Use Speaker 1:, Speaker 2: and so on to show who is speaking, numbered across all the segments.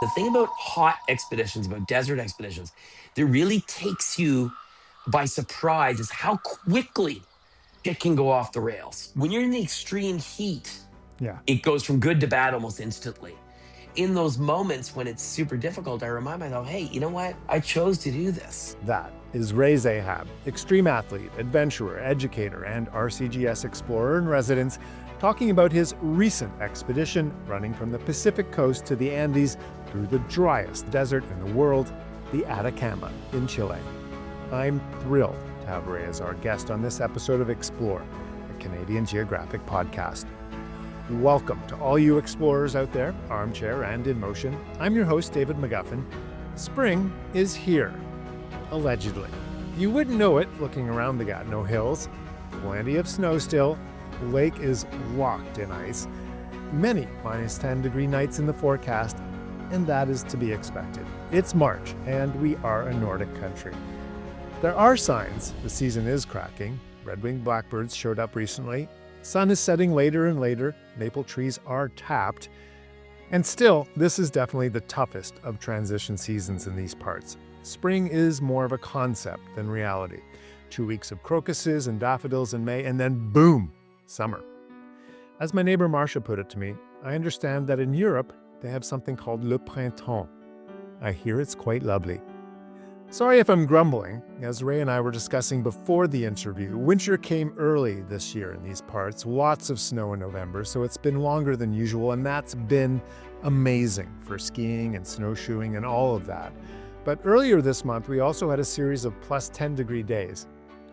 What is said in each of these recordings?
Speaker 1: The thing about hot expeditions, about desert expeditions, that really takes you by surprise is how quickly it can go off the rails. When you're in the extreme heat,
Speaker 2: Yeah.
Speaker 1: it goes from good to bad almost instantly. In those moments when it's super difficult, I remind myself, hey, you know what? I chose to do this.
Speaker 2: That is Ray Zahab, extreme athlete, adventurer, educator, and RCGS Explorer-in-Residence, talking about his recent expedition running from the Pacific coast to the Andes through the driest desert in the world, the Atacama in Chile. I'm thrilled to have Ray as our guest on this episode of Explore, a Canadian Geographic podcast. Welcome to all you explorers out there, armchair and in motion. I'm your host, David McGuffin. Spring is here, allegedly. You wouldn't know it looking around the Gatineau Hills. Plenty of snow still. The lake is locked in ice. Many minus 10-degree nights in the forecast, and that is to be expected. It's March, and we are a Nordic country. There are signs the season is cracking. Red-winged blackbirds showed up recently. Sun is setting later and later. Maple trees are tapped. And still, this is definitely the toughest of transition seasons in these parts. Spring is more of a concept than reality. 2 weeks of crocuses and daffodils in May, and then boom, summer. As my neighbor Marcia put it to me, I understand that in Europe, they have something called le printemps. I hear it's quite lovely. Sorry if I'm grumbling. As Ray and I were discussing before the interview, winter came early this year in these parts. Lots of snow in November, so it's been longer than usual, and that's been amazing for skiing and snowshoeing and all of that. But earlier this month, we also had a series of plus 10-degree days.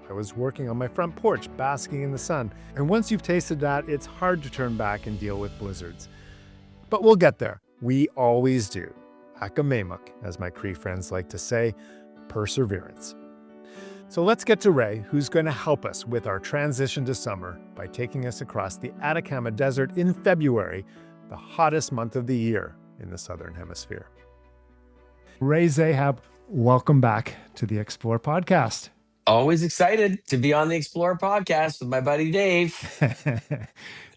Speaker 2: I was working on my front porch, basking in the sun, and once you've tasted that, it's hard to turn back and deal with blizzards. But we'll get there. We always do. Hakamemuk, as my Cree friends like to say, perseverance. So let's get to Ray, who's going to help us with our transition to summer by taking us across the Atacama Desert in February, the hottest month of the year in the Southern Hemisphere. Ray Zahab, welcome back to the Explore podcast.
Speaker 1: Always excited to be on the Explorer podcast with my buddy Dave.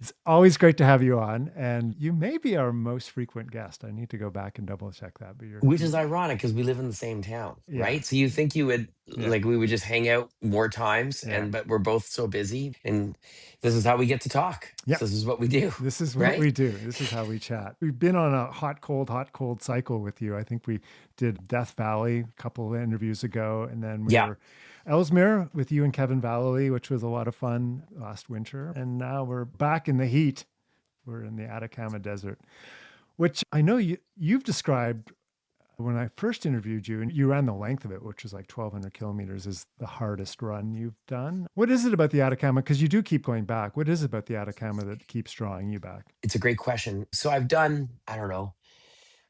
Speaker 2: It's always great to have you on, and you may be our most frequent guest. I need to go back and double check that. But
Speaker 1: Which is ironic because we live in the same town,
Speaker 2: Yeah.
Speaker 1: right? So you think you would
Speaker 2: Yeah.
Speaker 1: like we would just hang out more times,
Speaker 2: Yeah.
Speaker 1: but we're both so busy, and this is how we get to talk.
Speaker 2: Yeah.
Speaker 1: This is what we do.
Speaker 2: This is what
Speaker 1: Right?
Speaker 2: we do. This is how we chat. We've been on a hot, cold cycle with you. I think we did Death Valley a couple of interviews ago, and then we were Ellesmere with you and Kevin Vallely, which was a lot of fun last winter. And now we're back in the heat. We're in the Atacama Desert, which I know you've described when I first interviewed you, and you ran the length of it, which is like 1,200 kilometers, is the hardest run you've done. What is it about the Atacama? Because you do keep going back. What is it about the Atacama that keeps drawing you back?
Speaker 1: It's a great question. So I've done, I don't know,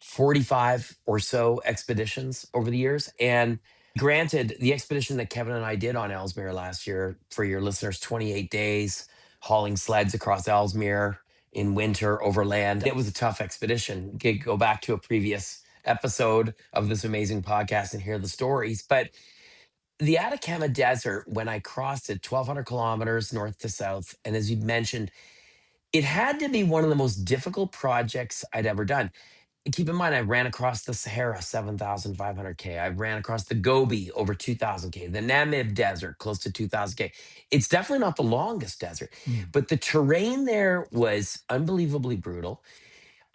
Speaker 1: 45 or so expeditions over the years. And granted, the expedition that Kevin and I did on Ellesmere last year, for your listeners, 28 days hauling sleds across Ellesmere in winter overland. It was a tough expedition. You could go back to a previous episode of this amazing podcast and hear the stories. But the Atacama Desert, when I crossed it, 1,200 kilometers north to south, and as you mentioned, it had to be one of the most difficult projects I'd ever done. Keep in mind, I ran across the Sahara, 7,500K. I ran across the Gobi, over 2,000K. The Namib Desert, close to 2,000K. It's definitely not the longest desert, but the terrain there was unbelievably brutal.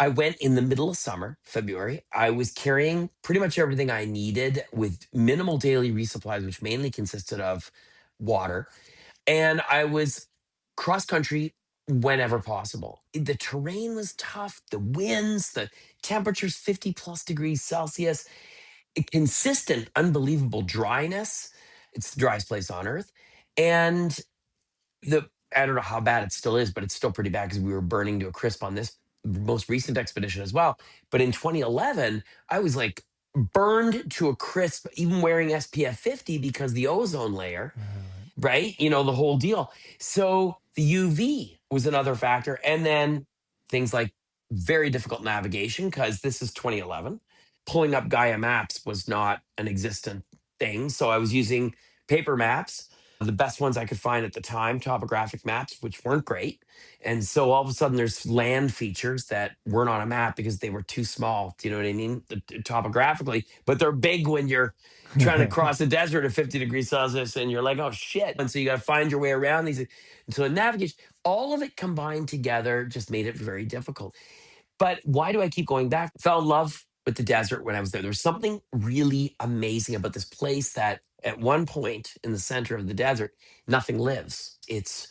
Speaker 1: I went in the middle of summer, February. I was carrying pretty much everything I needed with minimal daily resupplies, which mainly consisted of water. And I was cross country whenever possible. The terrain was tough, the winds, the temperatures 50 plus degrees Celsius, a consistent, unbelievable dryness. It's the driest place on earth. And I don't know how bad it still is, but it's still pretty bad because we were burning to a crisp on this most recent expedition as well. But in 2011, I was like burned to a crisp, even wearing SPF 50 because the ozone layer, right? You know, the whole deal. So the UV was another factor. And then things like very difficult navigation because this is 2011. Pulling up Gaia maps was not an existent thing. So I was using paper maps the best ones I could find at the time, topographic maps, which weren't great. And so all of a sudden there's land features that weren't on a map because they were too small. Do you know what I mean? Topographically, but they're big when you're trying to cross the desert at 50 degrees Celsius and you're like, oh shit. And so you got to find your way around these. And so navigation, all of it combined together just made it very difficult. But why do I keep going back? Fell in love with the desert when I was there. There was something really amazing about this place that at one point in the center of the desert, nothing lives. It's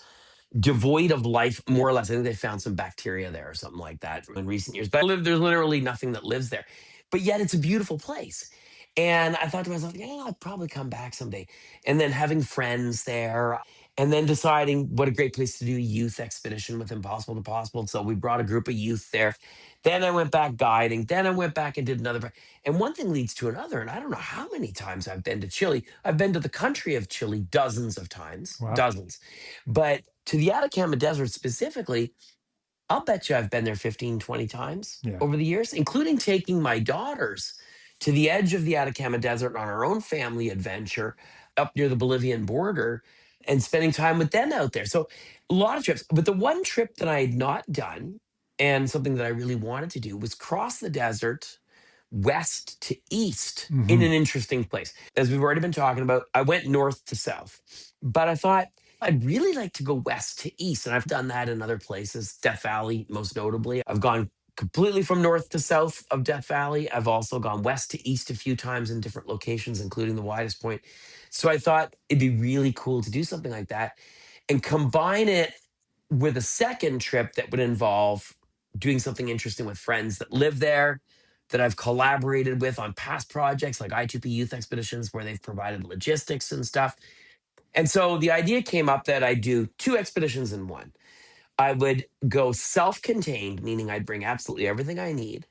Speaker 1: devoid of life, more or less. I think they found some bacteria there or something like that in recent years. But there's literally nothing that lives there. But yet it's a beautiful place. And I thought to myself, yeah, I'll probably come back someday. And then having friends there, and then deciding what a great place to do a youth expedition with Impossible to Possible. So we brought a group of youth there. Then I went back guiding. Then I went back and did another. And one thing leads to another. And I don't know how many times I've been to Chile. I've been to the country of Chile dozens of times,
Speaker 2: Wow.
Speaker 1: dozens. But to the Atacama Desert specifically, I'll bet you I've been there 15, 20 times
Speaker 2: Yeah.
Speaker 1: over the years, including taking my daughters to the edge of the Atacama Desert on our own family adventure up near the Bolivian border and spending time with them out there. So a lot of trips. But the one trip that I had not done and something that I really wanted to do was cross the desert west to east in an interesting place. As we've already been talking about, I went north to south, but I thought I'd really like to go west to east. And I've done that in other places, Death Valley, most notably. I've gone completely from north to south of Death Valley. I've also gone west to east a few times in different locations, including the widest point. So I thought it'd be really cool to do something like that and combine it with a second trip that would involve doing something interesting with friends that live there, that I've collaborated with on past projects like I2P Youth Expeditions, where they've provided logistics and stuff. And so the idea came up that I do two expeditions in one. I would go self contained, meaning I'd bring absolutely everything I need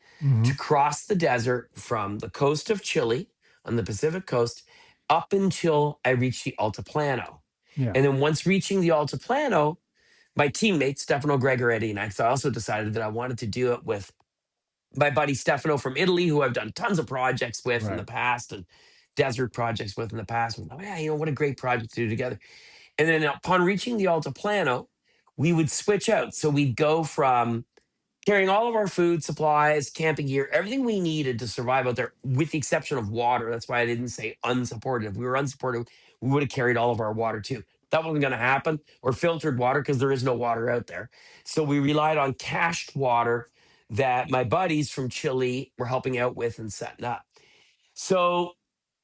Speaker 1: to cross the desert from the coast of Chile on the Pacific coast up until I reach the Altiplano.
Speaker 2: Yeah.
Speaker 1: And then once reaching the Altiplano, my teammate, Stephano Gregoretti, and I also decided that I wanted to do it with my buddy Stephano from Italy, who I've done tons of projects with in the
Speaker 2: Right.
Speaker 1: past and desert projects with in the past. Oh, yeah, what a great project to do together. And then upon reaching the Altiplano, we would switch out. So we'd go from carrying all of our food supplies, camping gear, everything we needed to survive out there, with the exception of water. That's why I didn't say unsupported. If we were unsupported, we would have carried all of our water too. That wasn't going to happen, or filtered water, because there is no water out there. So we relied on cached water that my buddies from Chile were helping out with and setting up. So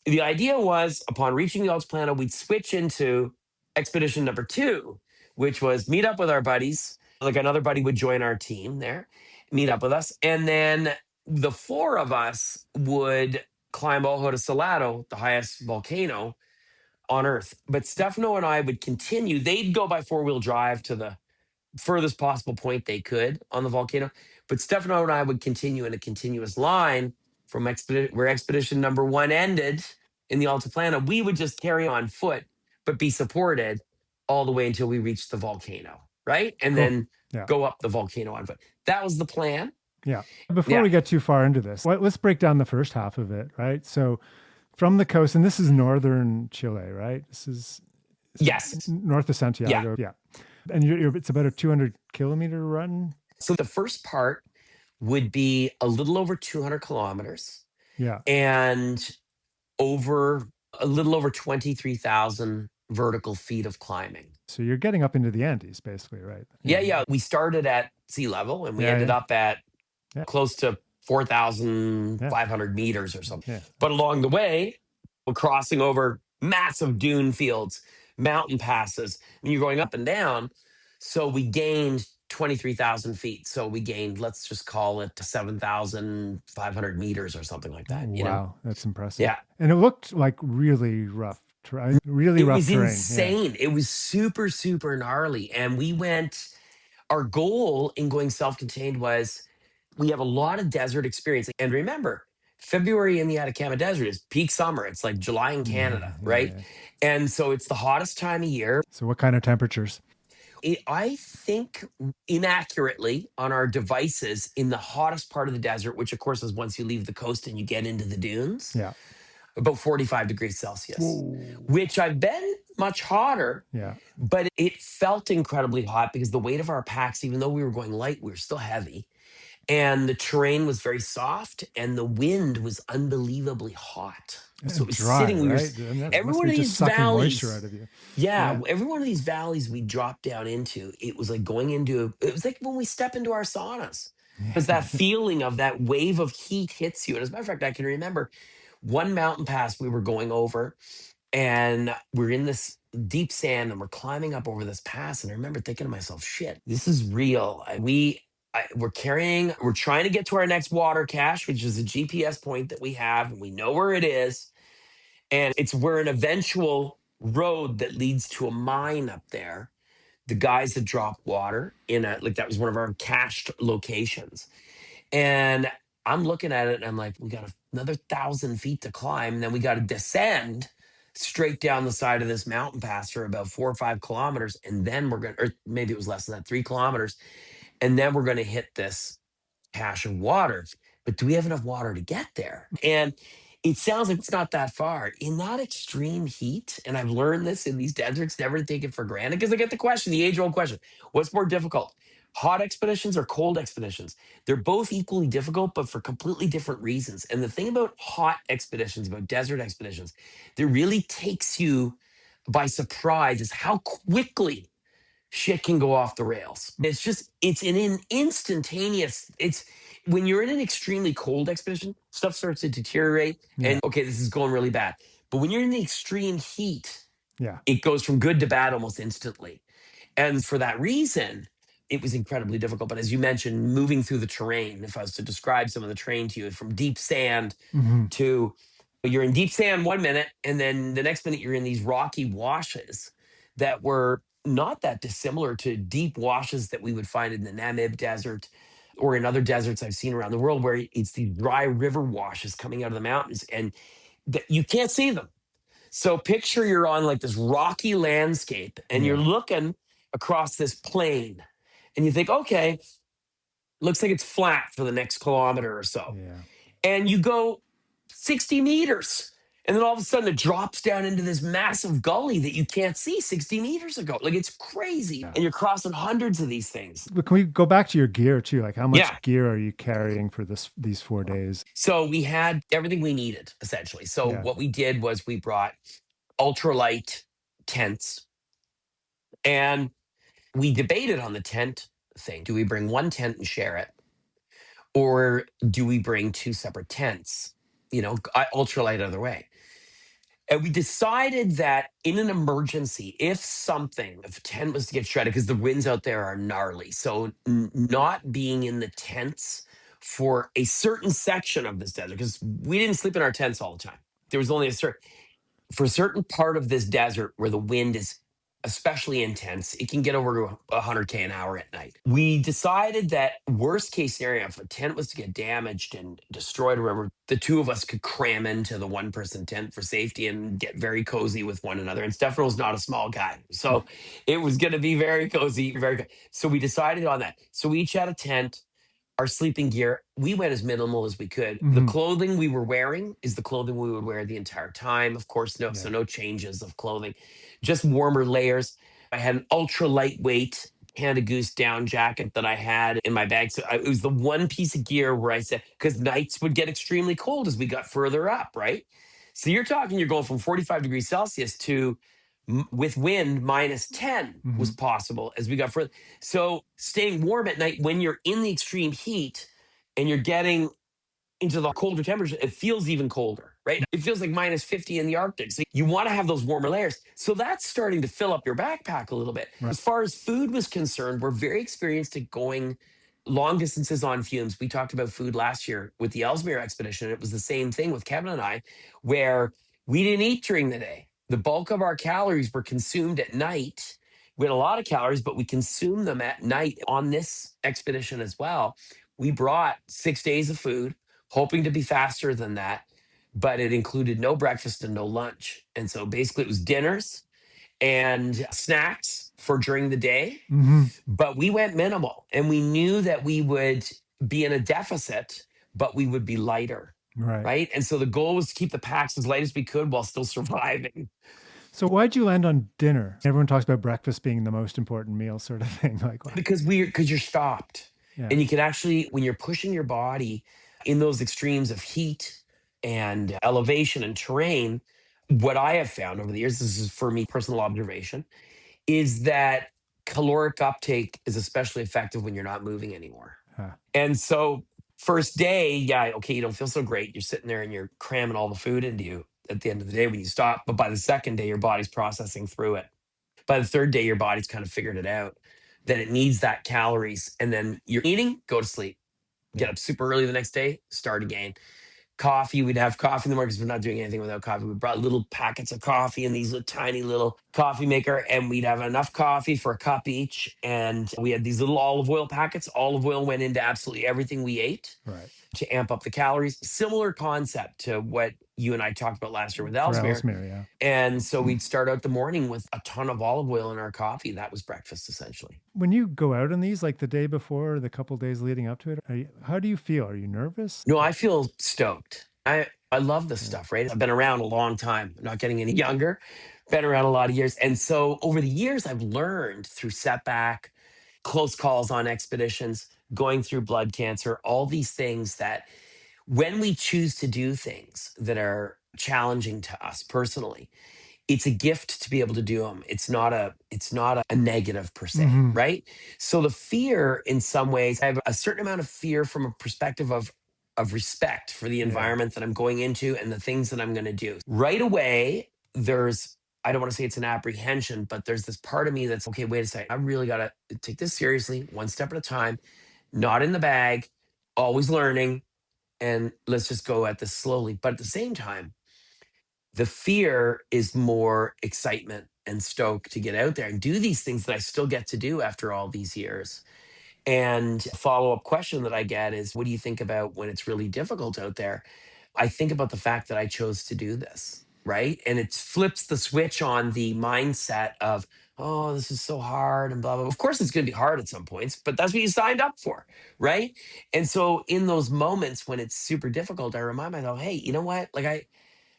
Speaker 1: the idea was, upon reaching the Altiplano, we'd switch into expedition number two, which was meet up with our buddies. Like another buddy would join our team there, meet up with us. And then the four of us would climb Ojo de Salado, the highest volcano on Earth. But Stefano and I would continue. They'd go by 4-wheel drive to the furthest possible point they could on the volcano. But Stefano and I would continue in a continuous line from where expedition number one ended in the Altiplano. We would just carry on foot, but be supported all the way until we reached the volcano, right? And
Speaker 2: Cool.
Speaker 1: then
Speaker 2: Yeah.
Speaker 1: go up the volcano on foot. That was the plan.
Speaker 2: Yeah. Before
Speaker 1: Yeah.
Speaker 2: we get too far into this, let's break down the first half of it, right? So from the coast, and this is northern Chile, right? This is
Speaker 1: Yes.
Speaker 2: north of Santiago. Yeah. And it's about a 200-kilometer run.
Speaker 1: So the first part would be a little over 200 kilometers.
Speaker 2: Yeah.
Speaker 1: And over a little over 23,000 vertical feet of climbing.
Speaker 2: So you're getting up into the Andes, basically, right?
Speaker 1: Yeah. We started at sea level and we ended up at close to 4,500 meters or something.
Speaker 2: Yeah.
Speaker 1: But along the way, we're crossing over massive dune fields, mountain passes, and you're going up and down. So we gained 23,000 feet. So we gained, let's just call it 7,500 meters or something like that.
Speaker 2: Wow, that's impressive.
Speaker 1: Yeah.
Speaker 2: And it looked like really rough, really rough terrain.
Speaker 1: It was insane. Yeah. It was super, super gnarly. And our goal in going self-contained was, we have a lot of desert experience. And remember, February in the Atacama Desert is peak summer. It's like July in Canada, right? And so it's the hottest time of year.
Speaker 2: So what kind of temperatures?
Speaker 1: I think inaccurately on our devices, in the hottest part of the desert, which of course is once you leave the coast and you get into the dunes, about 45 degrees Celsius.
Speaker 2: Whoa.
Speaker 1: Which I've been much hotter,
Speaker 2: Yeah.
Speaker 1: but it felt incredibly hot because the weight of our packs, even though we were going light, we were still heavy. And the terrain was very soft and the wind was unbelievably hot. So it
Speaker 2: And
Speaker 1: was
Speaker 2: dry,
Speaker 1: sitting,
Speaker 2: right? And that
Speaker 1: every
Speaker 2: must
Speaker 1: one
Speaker 2: be
Speaker 1: of
Speaker 2: just
Speaker 1: these
Speaker 2: sucking moisture out
Speaker 1: valleys.
Speaker 2: of you.
Speaker 1: Yeah,
Speaker 2: Yeah.
Speaker 1: every one of these valleys we dropped down into, it was like going into, it was like when we step into our saunas. Because that feeling of that wave of heat hits you. And as a matter of fact, I can remember one mountain pass we were going over, and we're in this deep sand and we're climbing up over this pass. And I remember thinking to myself, shit, this is real. We're trying to get to our next water cache, which is a GPS point that we have, and we know where it is. And we're an eventual road that leads to a mine up there. The guys had dropped water like that was one of our cached locations. And I'm looking at it and I'm like, we got another 1,000 feet to climb. And then we got to descend straight down the side of this mountain pass for about 4 or 5 kilometers. And then or maybe it was less than that, 3 kilometers. And then we're going to hit this cache of water. But do we have enough water to get there? And it sounds like it's not that far in that extreme heat. And I've learned this in these deserts, never to take it for granted, because I get the question, the age old question, what's more difficult? Hot expeditions or cold expeditions? They're both equally difficult, but for completely different reasons. And the thing about hot expeditions, about desert expeditions, that really takes you by surprise is how quickly shit can go off the rails. It's an instantaneous, it's when you're in an extremely cold expedition, stuff starts to deteriorate
Speaker 2: Yeah.
Speaker 1: and okay, this is going really bad. But when you're in the extreme heat,
Speaker 2: Yeah.
Speaker 1: it goes from good to bad almost instantly. And for that reason, it was incredibly difficult. But as you mentioned, moving through the terrain, if I was to describe some of the terrain to you, from deep sand
Speaker 2: Hmm.
Speaker 1: to you're in deep sand 1 minute, and then the next minute you're in these rocky washes that were not that dissimilar to deep washes that we would find in the Namib Desert or in other deserts I've seen around the world, where it's these dry river washes coming out of the mountains and that you can't see them. So picture you're on like this rocky landscape and you're
Speaker 2: Yeah.
Speaker 1: looking across this plain and you think, okay, looks like it's flat for the next kilometer or so.
Speaker 2: Yeah.
Speaker 1: And you go 60 meters. And then all of a sudden it drops down into this massive gully that you can't see 60 meters ago. Like it's crazy.
Speaker 2: Yeah.
Speaker 1: And you're crossing hundreds of these things.
Speaker 2: But can we go back to your gear too? Like, how
Speaker 1: Yeah.
Speaker 2: much gear are you carrying for these 4 days?
Speaker 1: So we had everything we needed essentially. So
Speaker 2: Yeah.
Speaker 1: what we did was we brought ultralight tents, and we debated on the tent thing. Do we bring one tent and share it? Or do we bring two separate tents? Ultralight either way. And we decided that in an emergency, if a tent was to get shredded, because the winds out there are gnarly. So not being in the tents for a certain section of this desert, because we didn't sleep in our tents all the time. There was only for a certain part of this desert where the wind is especially intense, it can get over to 100K an hour at night. We decided that worst case scenario, if a tent was to get damaged and destroyed or whatever, the two of us could cram into the one person tent for safety and get very cozy with one another. And Stefano's not a small guy. So it was going to be very cozy, very good. So we decided on that. So we each had a tent. Our sleeping gear, we went as minimal as we could. The
Speaker 2: Mhm.
Speaker 1: clothing we were wearing is the clothing we would wear the entire time. Of course,
Speaker 2: Yeah.
Speaker 1: no changes of clothing, just warmer layers. I had an ultra lightweight Canada Goose down jacket that I had in my bag. So it was the one piece of gear where I said, because nights would get extremely cold as we got further up, right? So you're going from 45 degrees Celsius to with wind -10 was
Speaker 2: Mhm.
Speaker 1: possible as we got further. So staying warm at night when you're in the extreme heat and you're getting into the colder temperatures, it feels even colder, right? It feels like -50 in the Arctic. So you want to have those warmer layers. So that's starting to fill up your backpack a little bit.
Speaker 2: Right.
Speaker 1: As far as food was concerned, we're very experienced at going long distances on fumes. We talked about food last year with the Ellesmere expedition. It was the same thing with Kevin and I, where we didn't eat during the day. The bulk of our calories were consumed at night. We had a lot of calories, but we consumed them at night on this expedition as well. We brought 6 days of food, hoping to be faster than that, but it included no breakfast and no lunch. And so basically it was dinners and snacks for during the day,
Speaker 2: Mhm.
Speaker 1: but we went minimal and we knew that we would be in a deficit, but we would be lighter.
Speaker 2: Right.
Speaker 1: Right. And so the goal was to keep the packs as light as we could while still surviving.
Speaker 2: So why'd you land on dinner? Everyone talks about breakfast being the most important meal, sort of thing. Like, what?
Speaker 1: Because you're stopped,
Speaker 2: Yeah.
Speaker 1: and you can actually, when you're pushing your body in those extremes of heat and elevation and terrain, what I have found over the years, this is for me personal observation, is that caloric uptake is especially effective when you're not moving anymore.
Speaker 2: Huh.
Speaker 1: And so, first day, yeah, okay, you don't feel so great. You're sitting there and you're cramming all the food into you at the end of the day when you stop. But by the second day, your body's processing through it. By the third day, your body's kind of figured it out that it needs that calories. And then you're eating, go to sleep, get
Speaker 2: Yeah.
Speaker 1: up super early the next day, start again. Coffee, we'd have coffee in the morning because we're not doing anything without coffee. We brought little packets of coffee in these little, tiny little coffee maker, and we'd have enough coffee for a cup each. And we had these little olive oil packets. Olive oil went into absolutely everything we ate
Speaker 2: Right.
Speaker 1: to amp up the calories. Similar concept to what you and I talked about last year with
Speaker 2: For
Speaker 1: Ellesmere.
Speaker 2: Ellesmere, yeah.
Speaker 1: And so we'd start out the morning with a ton of olive oil in our coffee. That was breakfast essentially.
Speaker 2: When you go out on these, like the day before, or the couple days leading up to it, how do you feel? Are you nervous?
Speaker 1: No, I feel stoked. I love this
Speaker 2: Yeah.
Speaker 1: stuff, right? I've been around a long time. I'm not getting any younger. Been around a lot of years. And so over the years I've learned through setback, close calls on expeditions, going through blood cancer, all these things that when we choose to do things that are challenging to us personally, it's a gift to be able to do them. It's not a negative per se,
Speaker 2: Hmm.
Speaker 1: right? So the fear in some ways, I have a certain amount of fear from a perspective of respect for the
Speaker 2: Yeah.
Speaker 1: environment that I'm going into and the things that I'm going to do. Right away, there's I don't want to say it's an apprehension, but there's this part of me that's okay, wait a second. I really got to take this seriously, one step at a time, not in the bag, always learning, and let's just go at this slowly. But at the same time, the fear is more excitement and stoke to get out there and do these things that I still get to do after all these years. And a follow up question that I get is, what do you think about when it's really difficult out there? I think about the fact that I chose to do this, right? And it flips the switch on the mindset of, oh, this is so hard and blah, blah, blah. Of course, it's going to be hard at some points, but that's what you signed up for, right? And so in those moments when it's super difficult, I remind myself, hey, you know what? Like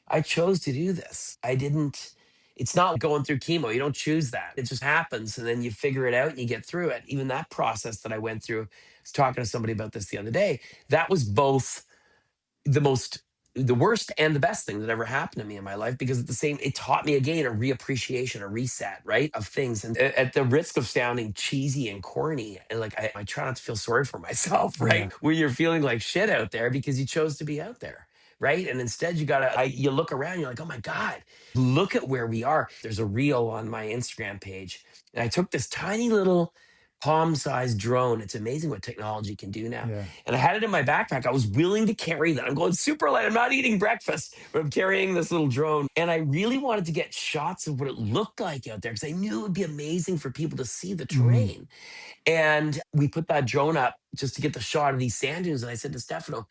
Speaker 1: I chose to do this. I didn't, it's not going through chemo. You don't choose that. It just happens. And then you figure it out and you get through it. Even that process that I went through, I was talking to somebody about this the other day. That was both the most, the worst and the best thing that ever happened to me in my life because at the same, it taught me again a reappreciation, a reset, right? Of things. And at the risk of sounding cheesy and corny, and like I try not to feel sorry for myself,
Speaker 2: Yeah.
Speaker 1: right? When you're feeling like shit out there because you chose to be out there. Right. And instead you look around, you're like, oh my God, look at where we are. There's a reel on my Instagram page. And I took this tiny little palm-sized drone. It's amazing what technology can do now.
Speaker 2: Yeah.
Speaker 1: And I had it in my backpack. I was willing to carry that. I'm going super light. I'm not eating breakfast, but I'm carrying this little drone. And I really wanted to get shots of what it looked like out there because I knew it would be amazing for people to see the
Speaker 2: Hmm.
Speaker 1: terrain. And we put that drone up just to get the shot of these sand dunes. And I said to Stefano,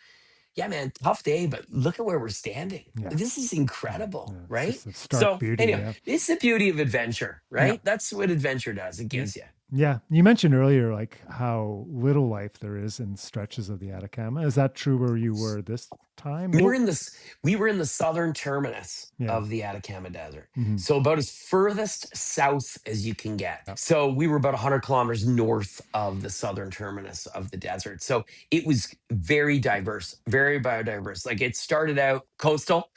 Speaker 1: yeah, man, tough day, but look at where we're standing.
Speaker 2: Yeah.
Speaker 1: This is
Speaker 2: Yeah.
Speaker 1: incredible,
Speaker 2: Yeah. It's
Speaker 1: right?
Speaker 2: just a stark
Speaker 1: So,
Speaker 2: beauty.
Speaker 1: anyway,
Speaker 2: Yeah.
Speaker 1: it's the beauty of adventure,
Speaker 2: Yeah.
Speaker 1: right? That's what adventure does. It
Speaker 2: Yeah.
Speaker 1: gives you.
Speaker 2: Yeah. You mentioned earlier, like how little life there is in stretches of the Atacama. Is that true where you were this time?
Speaker 1: We were in this. We were in the southern terminus
Speaker 2: Yeah.
Speaker 1: of the Atacama Desert,
Speaker 2: Hmm.
Speaker 1: so about as furthest south as you can get.
Speaker 2: Yep.
Speaker 1: So we were about 100 kilometers north of the southern terminus of the desert. So it was very diverse, very biodiverse. Like it started out coastal,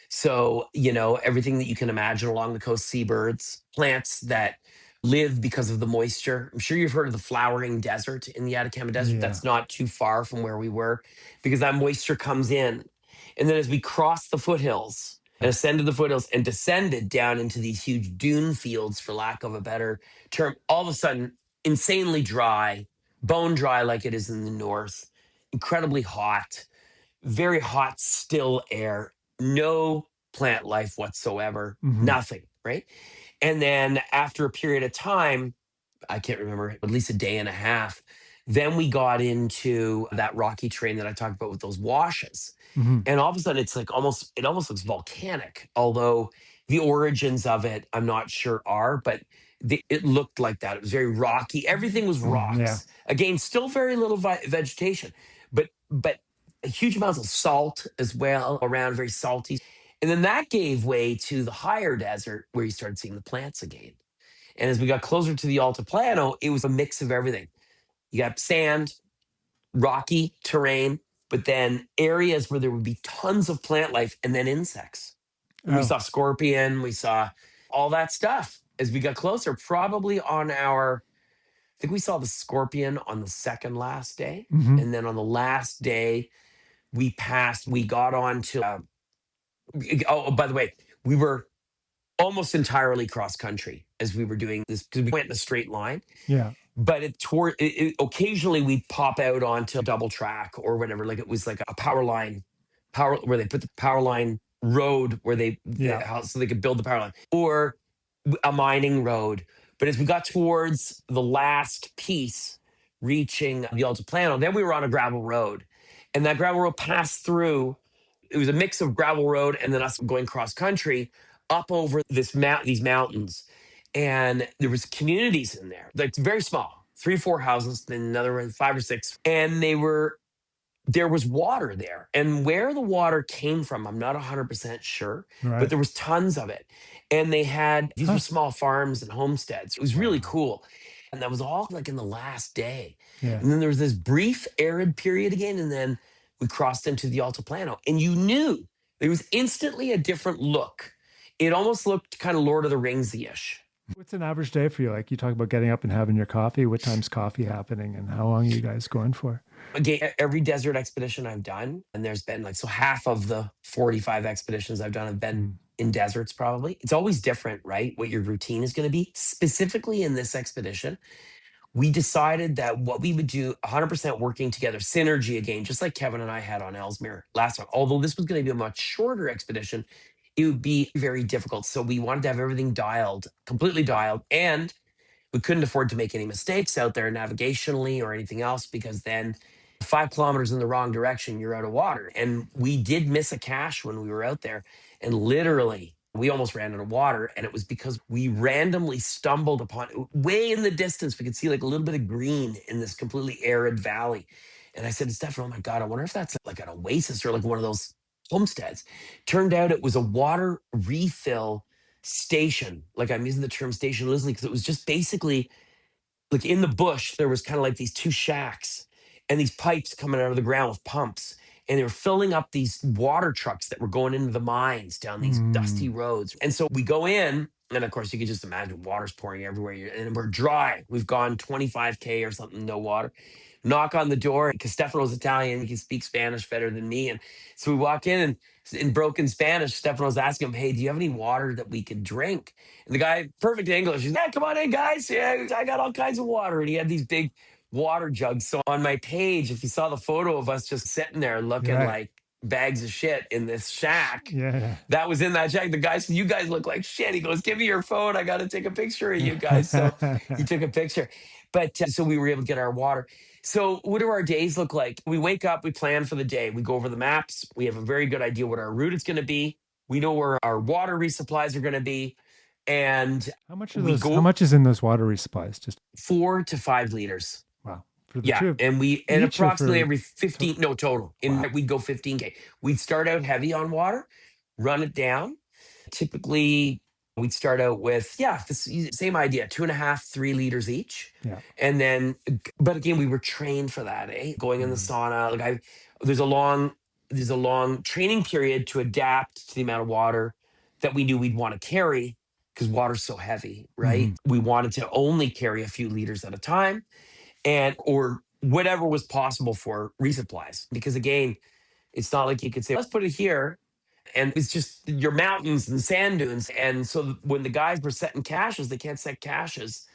Speaker 1: so everything that you can imagine along the coast: seabirds, plants that live because of the moisture. I'm sure you've heard of the flowering desert in the Atacama Desert.
Speaker 2: Yeah.
Speaker 1: That's not too far from where we were because that moisture comes in. And then as we crossed the foothills and
Speaker 2: Yeah.
Speaker 1: ascended the foothills and descended down into these huge dune fields, for lack of a better term, all of a sudden, insanely dry, bone dry like it is in the north, incredibly hot, very hot, still air, no plant life whatsoever,
Speaker 2: Hmm.
Speaker 1: nothing, right? And then after a period of time, I can't remember, at least a day and a half, then we got into that rocky terrain that I talked about with those washes.
Speaker 2: Hmm.
Speaker 1: And all of a sudden it's like it almost looks volcanic, although the origins of it I'm not sure are, but it looked like that. It was very rocky. Everything was
Speaker 2: Yeah.
Speaker 1: rocks. Again, still very little vegetation, but huge amounts of salt as well around, very salty. And then that gave way to the higher desert where you started seeing the plants again. And as we got closer to the Altiplano, it was a mix of everything. You got sand, rocky terrain, but then areas where there would be tons of plant life and then insects. And we
Speaker 2: Oh.
Speaker 1: saw scorpion, we saw all that stuff as we got closer. Probably on our, I think we saw the scorpion on the second last day.
Speaker 2: Hmm.
Speaker 1: And then on the last day, we got on to, oh, by the way, we were almost entirely cross country as we were doing this because we went in a straight line.
Speaker 2: Yeah.
Speaker 1: But occasionally we'd pop out onto double track or whatever. Like it was like a power where they put the power line road where
Speaker 2: Yeah.
Speaker 1: so they could build the power line, or a mining road. But as we got towards the last piece, reaching the Altiplano, then we were on a gravel road, and that gravel road passed through. It was a mix of gravel road and then us going cross country up over these mountains, and there was communities in there, like very small, 3 or 4 houses, then another one, 5 or 6, and there was water there. And where the water came from, I'm not 100% sure, but
Speaker 2: Right.
Speaker 1: there was tons of it. And these were
Speaker 2: Huh.
Speaker 1: small farms and homesteads. It was really
Speaker 2: Wow.
Speaker 1: cool. And that was all like in the last day.
Speaker 2: Yeah.
Speaker 1: And then there was this brief arid period again. And then we crossed into the Altiplano. And you knew there was instantly a different look. It almost looked kind of Lord of the Rings-ish.
Speaker 2: What's an average day for you? Like you talk about getting up and having your coffee. What time's coffee happening, and how long are you guys going for?
Speaker 1: Again, every desert expedition I've done, and there's been like, so half of the 45 expeditions I've done have been
Speaker 2: Mm.
Speaker 1: in deserts, probably. It's always different, right? What your routine is going to be. Specifically in this expedition, we decided that what we would do 100% working together, synergy again, just like Kevin and I had on Ellesmere last time. Although this was going to be a much shorter expedition, it would be very difficult. So we wanted to have everything dialed, completely dialed, and we couldn't afford to make any mistakes out there navigationally or anything else, because then 5 kilometers in the wrong direction, you're out of water. And we did miss a cache when we were out there. And literally, we almost ran out of water. And it was because we randomly stumbled upon, way in the distance, we could see like a little bit of green in this completely arid valley. And I said to Steph, oh my God, I wonder if that's like an oasis or like one of those homesteads. Turned out it was a water refill station. Like, I'm using the term station loosely because it was just basically like in the bush, there was kind of like these two shacks and these pipes coming out of the ground with pumps. And they were filling up these water trucks that were going into the mines down these dusty
Speaker 2: Mm.
Speaker 1: roads. And so we go in, and of course, you can just imagine water's pouring everywhere. And we're dry. We've gone 25K or something, no water. Knock on the door because Stefano's Italian. He can speak Spanish better than me. And so we walk in, and in broken Spanish, Stefano's asking him, hey, do you have any water that we could drink? And the guy, perfect English, he's, yeah, come on in, guys. Yeah, I got all kinds of water. And he had these big water jugs. So on my page, if you saw the photo of us just sitting there looking
Speaker 2: Right.
Speaker 1: like bags of shit in this shack,
Speaker 2: Yeah.
Speaker 1: that was in that shack. The guy said, you guys look like shit. He goes, give me your phone. I got to take a picture of you guys. So he
Speaker 2: Yeah.
Speaker 1: took a picture. But so we were able to get our water. So what do our days look like? We wake up, we plan for the day. We go over the maps. We have a very good idea what our route is going to be. We know where our water resupplies are going to be. And
Speaker 2: How much are
Speaker 1: we
Speaker 2: those? How
Speaker 1: go
Speaker 2: much is in those water resupplies? Just
Speaker 1: 4 to 5 liters.
Speaker 2: wow, for the
Speaker 1: Yeah,
Speaker 2: two of
Speaker 1: and
Speaker 2: each, or
Speaker 1: approximately
Speaker 2: for
Speaker 1: every 15, no, total.
Speaker 2: wow.
Speaker 1: We'd go 15K. We'd start out heavy on water, run it down. Typically, we'd start out with, yeah, this same idea, 2.5, 3 liters each.
Speaker 2: Yeah.
Speaker 1: And then, but again, we were trained for that, eh? Going in the
Speaker 2: Mm.
Speaker 1: sauna. There's a long, there's a long training period to adapt to the amount of water that we knew we'd want to carry because water's so heavy, right?
Speaker 2: Hmm.
Speaker 1: We wanted to only carry a few liters at a time, and or whatever was possible for resupplies. Because again, it's not like you could say, let's put it here. And it's just your mountains and sand dunes. And so when the guys were setting caches, they can't set caches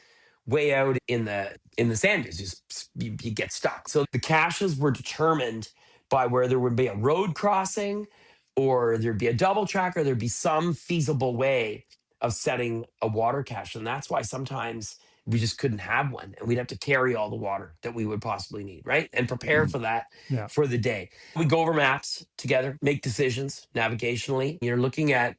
Speaker 1: way out in the sand dunes. You get stuck. So the caches were determined by where there would be a road crossing, or there'd be a double track, or there'd be some feasible way of setting a water cache. And that's why sometimes we just couldn't have one, and we'd have to carry all the water that we would possibly need, right? And prepare for that
Speaker 2: Yeah.
Speaker 1: for the day. We go over maps together, make decisions navigationally. You're looking at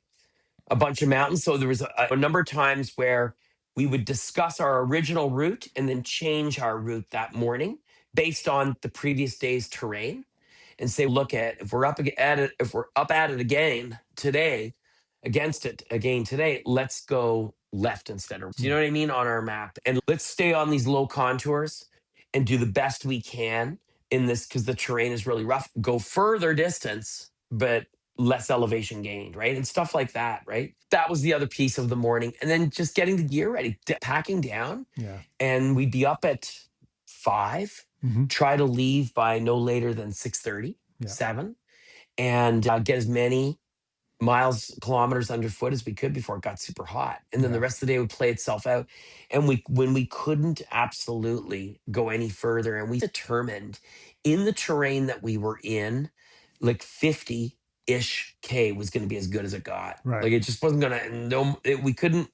Speaker 1: a bunch of mountains. So there was a number of times where we would discuss our original route and then change our route that morning based on the previous day's terrain. and say, look at if we're up at it, if we're up at it again today, against it again today, let's go left instead of, you know
Speaker 2: Yeah.
Speaker 1: what I mean, on our map. And let's stay on these low contours and do the best we can in this because the terrain is really rough. Go further distance, but less elevation gained, right? And stuff like that, right? That was the other piece of the morning. And then just getting the gear ready, packing down,
Speaker 2: Yeah.
Speaker 1: and we'd be up at 5,
Speaker 2: Hmm.
Speaker 1: try to leave by no later than 6:30,
Speaker 2: Yeah.
Speaker 1: 7, and get as many kilometers underfoot as we could before it got super hot. And then the
Speaker 2: Yeah.
Speaker 1: rest of the day would play itself out. And when we couldn't absolutely go any further, and we determined in the terrain that we were in, like 50-ish K was going to be as good as it got.
Speaker 2: Right.
Speaker 1: Like it just wasn't going to, no, we couldn't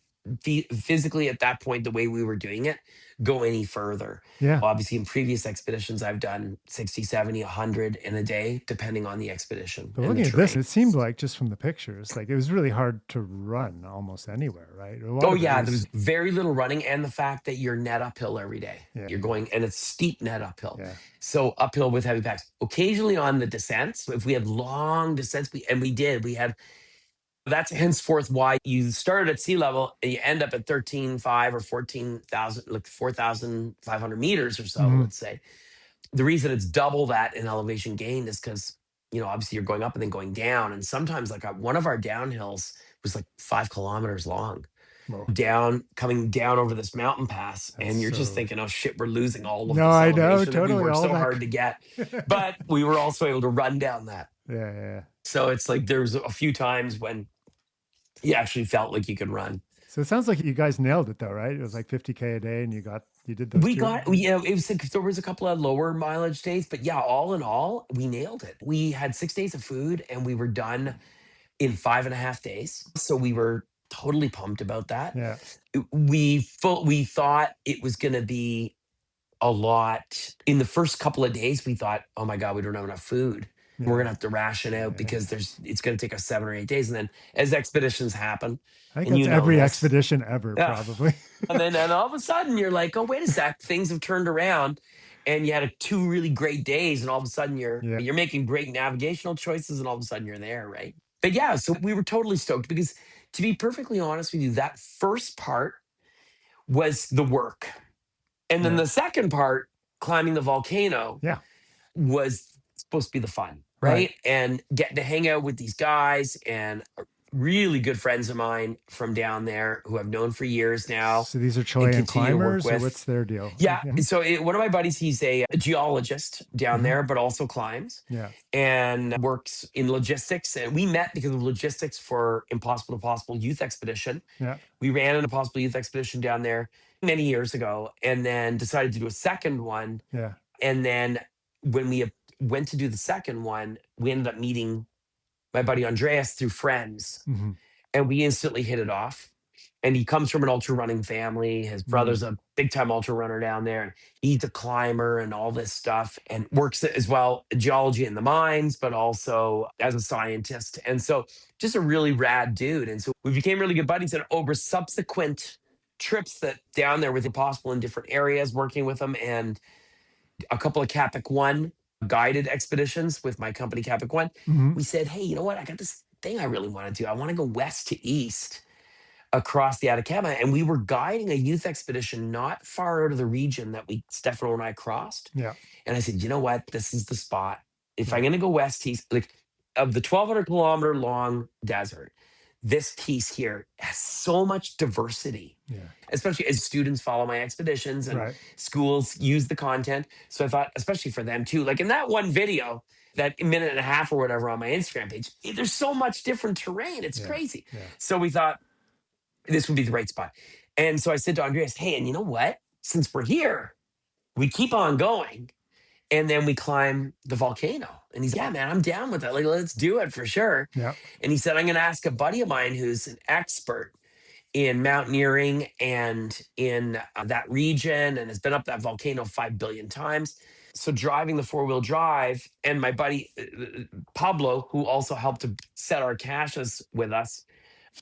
Speaker 1: physically at that point, the way we were doing it, go any further.
Speaker 2: Yeah.
Speaker 1: Obviously, in previous expeditions, I've done 60, 70, 100 in a day, depending on the expedition
Speaker 2: But
Speaker 1: and the
Speaker 2: looking at this,
Speaker 1: terrain.
Speaker 2: it seemed like just from the pictures, like it was really hard to run almost anywhere, right? A lot
Speaker 1: Oh
Speaker 2: of it
Speaker 1: yeah, there
Speaker 2: was,
Speaker 1: was very little running, and the fact that you're net uphill every day.
Speaker 2: yeah,
Speaker 1: You're going, and it's steep net uphill.
Speaker 2: yeah,
Speaker 1: So uphill with heavy packs. Occasionally on the descents, if we had long descents, we had. That's henceforth why you started at sea level and you end up at 13,500 or 14,000, like 4,500 meters or so,
Speaker 2: hmm,
Speaker 1: let's say. The reason it's double that in elevation gain is because, obviously you're going up and then going down. And sometimes, like one of our downhills was like 5 kilometers long,
Speaker 2: well,
Speaker 1: coming down over this mountain pass.
Speaker 2: that's
Speaker 1: And you're just
Speaker 2: so.
Speaker 1: thinking, oh shit, we're losing all of
Speaker 2: No,
Speaker 1: this
Speaker 2: I know
Speaker 1: elevation that we
Speaker 2: totally
Speaker 1: worked
Speaker 2: all
Speaker 1: so
Speaker 2: that.
Speaker 1: hard to get. But we were also able to run down that.
Speaker 2: Yeah, yeah.
Speaker 1: So it's like there's a few times when you actually felt like you could run.
Speaker 2: So it sounds like you guys nailed it though, right? It was like 50K a day, and you did those two.
Speaker 1: It was like, there was a couple of lower mileage days, but yeah, all in all, we nailed it. We had 6 days of food and we were done in 5.5 days. So we were totally pumped about that.
Speaker 2: Yeah,
Speaker 1: We thought it was going to be a lot. In the first couple of days, we thought, oh my God, we don't have enough food. We're
Speaker 2: yeah,
Speaker 1: gonna have to ration out
Speaker 2: yeah.
Speaker 1: because it's gonna take us 7 or 8 days. And then as expeditions happen,
Speaker 2: I think
Speaker 1: and
Speaker 2: that's
Speaker 1: you know
Speaker 2: every
Speaker 1: this,
Speaker 2: expedition ever,
Speaker 1: yeah.
Speaker 2: probably.
Speaker 1: And all of a sudden you're like, oh, wait a sec, things have turned around. And you had two really great days, and all of a sudden
Speaker 2: Yeah,
Speaker 1: you're making great navigational choices, and all of a sudden you're there, right? But yeah, so we were totally stoked because, to be perfectly honest with you, that first part was the work. And then
Speaker 2: yeah,
Speaker 1: the second part, climbing the volcano,
Speaker 2: yeah.
Speaker 1: was supposed to be the fun,
Speaker 2: Right.
Speaker 1: right? And getting to hang out with these guys and really good friends of mine from down there who I've known for years now
Speaker 2: So these are
Speaker 1: and
Speaker 2: Chilean
Speaker 1: continue to work
Speaker 2: climbers, or
Speaker 1: with.
Speaker 2: what's their deal?
Speaker 1: Yeah.
Speaker 2: Yeah.
Speaker 1: So one of my buddies, he's a geologist down
Speaker 2: Hmm.
Speaker 1: there, but also climbs
Speaker 2: Yeah.
Speaker 1: and works in logistics. And we met because of logistics for Impossible to Possible Youth Expedition.
Speaker 2: Yeah.
Speaker 1: We ran an Impossible Youth Expedition down there many years ago, and then decided to do a second one.
Speaker 2: Yeah.
Speaker 1: And then when we went to do the second one, we ended up meeting my buddy Andreas through friends,
Speaker 2: Hmm.
Speaker 1: and we instantly hit it off. And he comes from an ultra running family. His brother's
Speaker 2: Mm.
Speaker 1: a big time ultra runner down there. And he's a climber and all this stuff, and works as well geology in the mines, but also as a scientist. And so just a really rad dude. And so we became really good buddies. And over subsequent trips that down there with Impossible in different areas, working with them, and a couple of Capic One guided expeditions with my company Capic One,
Speaker 2: Hmm.
Speaker 1: we said, hey, you know what? I got this thing I really want to do. I want to go west to east across the Atacama. And we were guiding a youth expedition not far out of the region that Stefano and I crossed.
Speaker 2: Yeah.
Speaker 1: And I said, you know what? This is the spot. If I'm
Speaker 2: Yeah.
Speaker 1: going to go west east, like of the 1,200-kilometer long desert, this piece here has so much diversity,
Speaker 2: Yeah.
Speaker 1: especially as students follow my expeditions and
Speaker 2: Right.
Speaker 1: schools use the content. So I thought, especially for them too, like in that one video, that minute and a half or whatever on my Instagram page, there's so much different terrain. It's
Speaker 2: Yeah.
Speaker 1: crazy.
Speaker 2: Yeah.
Speaker 1: So we thought this would be the right spot. And so I said to Andreas, hey, and you know what? Since we're here, we keep on going and then we climb the volcano. And he's, yeah, man, I'm down with that. Like, let's do it for sure.
Speaker 2: Yeah.
Speaker 1: And he said, I'm going to ask a buddy of mine who's an expert in mountaineering and in that region and has been up that volcano 5 billion times. So driving the four-wheel drive, and my buddy Pablo, who also helped to set our caches with us,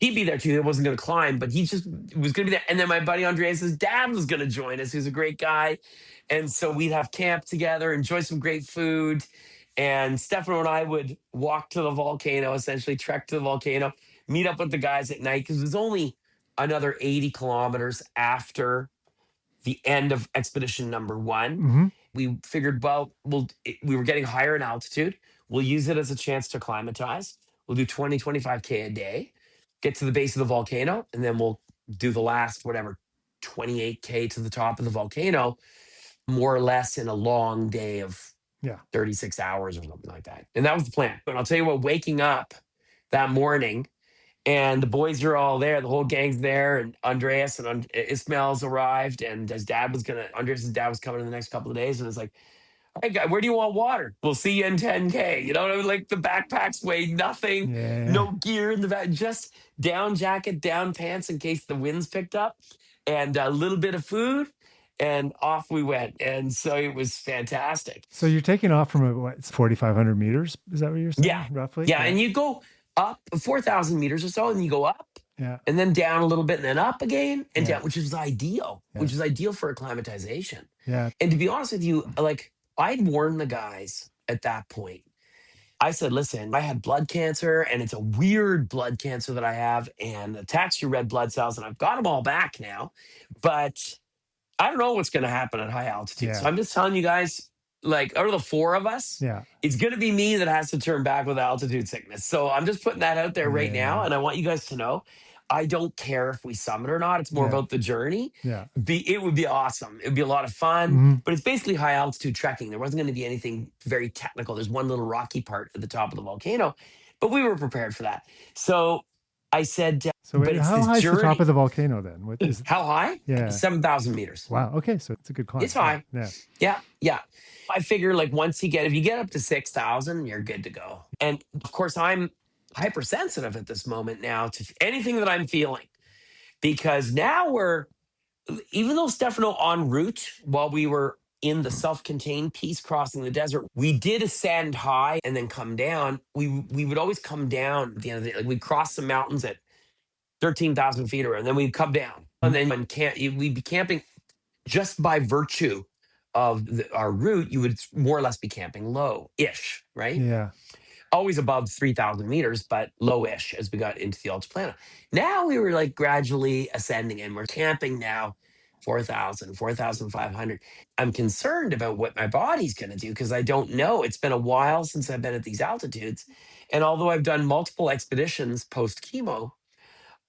Speaker 1: he'd be there too. He wasn't going to climb, but he just was going to be there. And then my buddy Andreas' dad was going to join us, who's a great guy. And so we'd have camp together, enjoy some great food, And Stefano and I would walk to the volcano, essentially trek to the volcano, meet up with the guys at night because it was only another 80 kilometers after the end of expedition number one.
Speaker 2: Hmm.
Speaker 1: We figured, well, we were getting higher in altitude. We'll use it as a chance to acclimatize. We'll do 20, 25K a day, get to the base of the volcano, and then we'll do the last, whatever, 28K to the top of the volcano, more or less in a long day of
Speaker 2: Yeah.
Speaker 1: 36 hours or something like that. And that was the plan. But I'll tell you what, waking up that morning and the boys are all there, the whole gang's there, and Andreas and Ismail's arrived, and Andreas's dad was coming in the next couple of days, and it's like, hey, guy, where do you want water? We'll see you in 10K. You know what I mean? Like the backpacks weighed nothing,
Speaker 2: Yeah.
Speaker 1: no gear in the back, just down jacket, down pants in case the winds picked up, and a little bit of food, and off we went. And so it was fantastic.
Speaker 2: So you're taking off from what, it's 4,500 meters? Is that what you're saying,
Speaker 1: Yeah.
Speaker 2: roughly?
Speaker 1: Yeah. And you go up 4,000 meters or so, and you go up
Speaker 2: Yeah.
Speaker 1: and then down a little bit and then up again and
Speaker 2: Yeah.
Speaker 1: down, which is ideal,
Speaker 2: Yeah.
Speaker 1: which is ideal for acclimatization.
Speaker 2: Yeah.
Speaker 1: And to be honest with you, like I'd warned the guys at that point. I said, listen, I had blood cancer and it's a weird blood cancer that I have and attacks your red blood cells, and I've got them all back now. But I don't know what's going to happen at high altitude. So
Speaker 2: Yeah.
Speaker 1: I'm just telling you guys, like, out of the four of us,
Speaker 2: Yeah.
Speaker 1: it's going to be me that has to turn back with altitude sickness. So I'm just putting that out there right now.
Speaker 2: Yeah.
Speaker 1: And I want you guys to know, I don't care if we summit or not. It's more
Speaker 2: Yeah.
Speaker 1: about the journey.
Speaker 2: Yeah.
Speaker 1: It would be awesome. It would be a lot of fun,
Speaker 2: Mhm.
Speaker 1: but it's basically high altitude trekking. There wasn't going to be anything very technical. There's one little rocky part at the top of the volcano, but we were prepared for that. So I said,
Speaker 2: So
Speaker 1: but it's
Speaker 2: how
Speaker 1: this
Speaker 2: high is the top
Speaker 1: journey.
Speaker 2: of the volcano then? What is?
Speaker 1: How high?
Speaker 2: Yeah.
Speaker 1: 7,000 meters.
Speaker 2: Wow. Okay. So it's a good climb.
Speaker 1: It's high.
Speaker 2: Yeah.
Speaker 1: Yeah, yeah. I figure like if you get up to 6,000, you're good to go. And of course, I'm hypersensitive at this moment now to anything that I'm feeling, because now even though Stefano en route while we were in the self-contained piece crossing the desert, we did ascend high and then come down. We would always come down at the end of the day. Like we'd cross some mountains at 13,000 feet or, and then we'd come down. And then we'd be camping just by virtue of our route. You would more or less be camping low-ish, right?
Speaker 2: Yeah.
Speaker 1: Always above 3,000 meters, but low-ish as we got into the altiplano. Now we were like gradually ascending, and we're camping now 4,000, 4,500. I'm concerned about what my body's going to do because I don't know. It's been a while since I've been at these altitudes. And although I've done multiple expeditions post-chemo,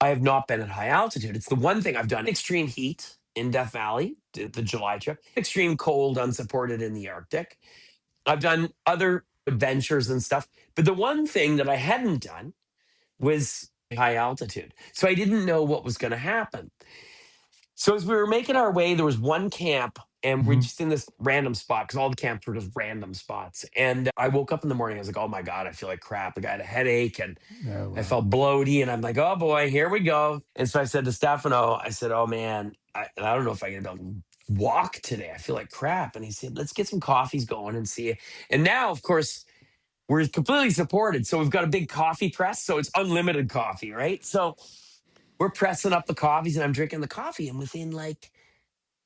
Speaker 1: I have not been at high altitude. It's the one thing I've done. Extreme heat in Death Valley, the July trip, extreme cold unsupported in the Arctic. I've done other adventures and stuff, but the one thing that I hadn't done was high altitude. So I didn't know what was going to happen. So as we were making our way, there was one camp, and we're
Speaker 2: Mhm.
Speaker 1: just in this random spot because all the camps were just random spots. And I woke up in the morning. I was like, oh my God, I feel like crap. Like I had a headache and
Speaker 2: Oh,
Speaker 1: I
Speaker 2: wow.
Speaker 1: felt bloaty. And I'm like, oh boy, here we go. And so I said to Stefano, I said, oh man, I don't know if I'm going to be able to walk today. I feel like crap. And he said, let's get some coffees going and see. And now, of course, we're completely supported. So we've got a big coffee press. So it's unlimited coffee, right? So we're pressing up the coffees and I'm drinking the coffee. And within like